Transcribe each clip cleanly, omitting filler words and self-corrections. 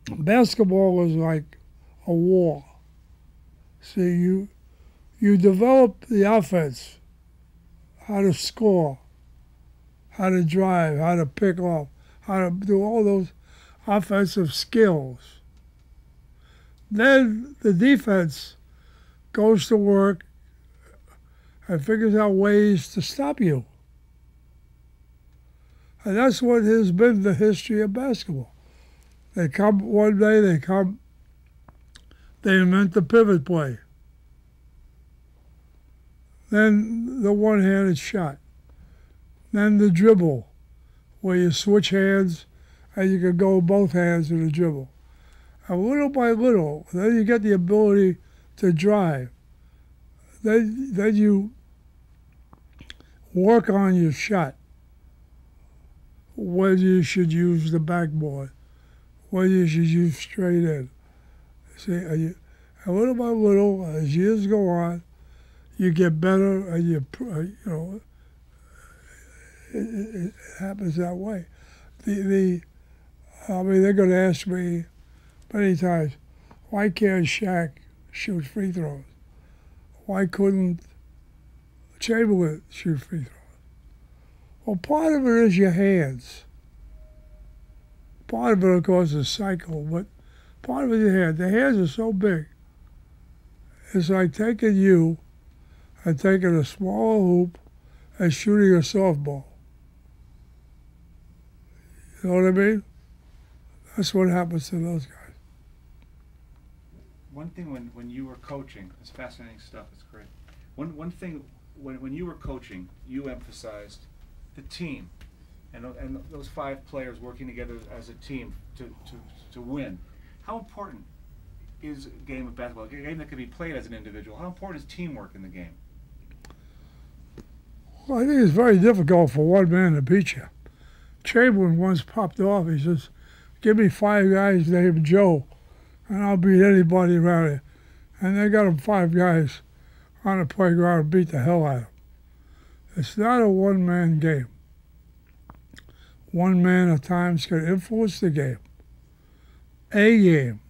basketball was like a war. See, you develop the offense, how to score, how to drive, how to pick off, how to do all those offensive skills. Then the defense goes to work and figures out ways to stop you. And that's what has been the history of basketball. They come one day, they invent the pivot play. Then the one-handed shot. Then the dribble, where you switch hands and you can go both hands in the dribble. And little by little, then you get the ability to drive. Then you work on your shot, whether you should use the backboard, whether you should use straight in. See, and little by little, as years go on, you get better, and it happens that way. I mean, they're going to ask me many times, why can't Shaq shoot free throws? Why couldn't Chamberlain shoot free throws? Well, part of it is your hands. Part of it, of course, is cycle, but part of it is your hands. The hands are so big. It's like taking you and taking a small hoop and shooting a softball. You know what I mean? That's what happens to those guys. One thing when you were coaching, it's fascinating stuff, it's great. One thing when you were coaching, you emphasized the team and those 5 players working together as a team to win. How important is a game of basketball, a game that can be played as an individual? How important is teamwork in the game? Well, I think it's very difficult for one man to beat you. Chamberlain once popped off. He says, give me 5 guys named Joe, and I'll beat anybody around here. And they got him 5 guys on the playground and beat the hell out of him. It's not a one-man game. One man at times can influence the game. A game,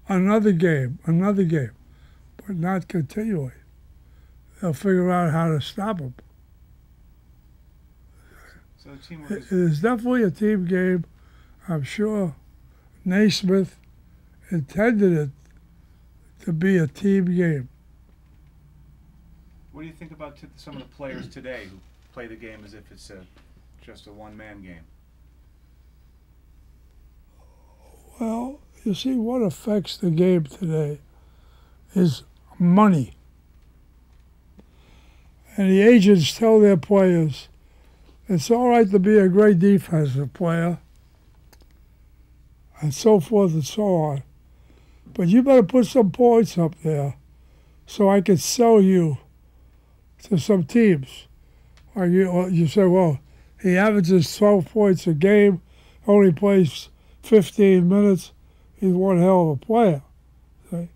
another game, but not continually. They'll figure out how to stop him. So the teamwork It is definitely a team game. I'm sure Naismith intended it to be a team game. What do you think about some of the players today who play the game as if it's just a one-man game? Well, you see, what affects the game today is money. And the agents tell their players, it's all right to be a great defensive player, and so forth and so on, but you better put some points up there so I can sell you to some teams. Or you say, well, he averages 12 points a game, only plays 15 minutes, he's one hell of a player. See?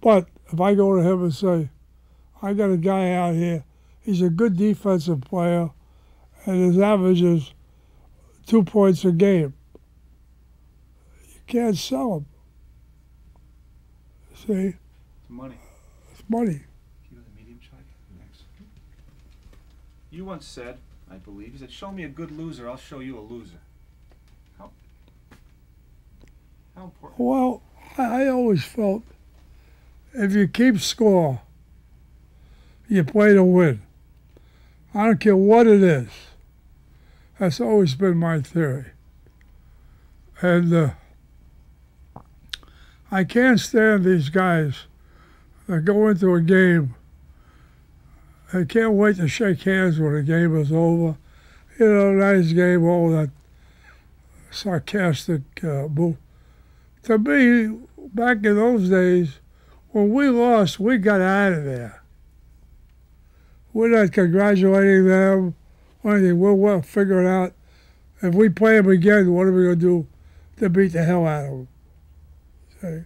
But if I go to him and say, I got a guy out here, he's a good defensive player, and his average is 2 points a game, you can't sell him. See? It's money. It's money. You the medium shot? Next. You once said, I believe, you said, show me a good loser, I'll show you a loser. How important? Well, I always felt if you keep score, you play to win. I don't care what it is. That's always been my theory. And I can't stand these guys that go into a game and can't wait to shake hands when the game is over. You know, nice game, all that sarcastic move. To me, back in those days, when we lost, we got out of there. We're not congratulating them or anything. We're figuring out if we play them again, what are we going to do to beat the hell out of them? Okay.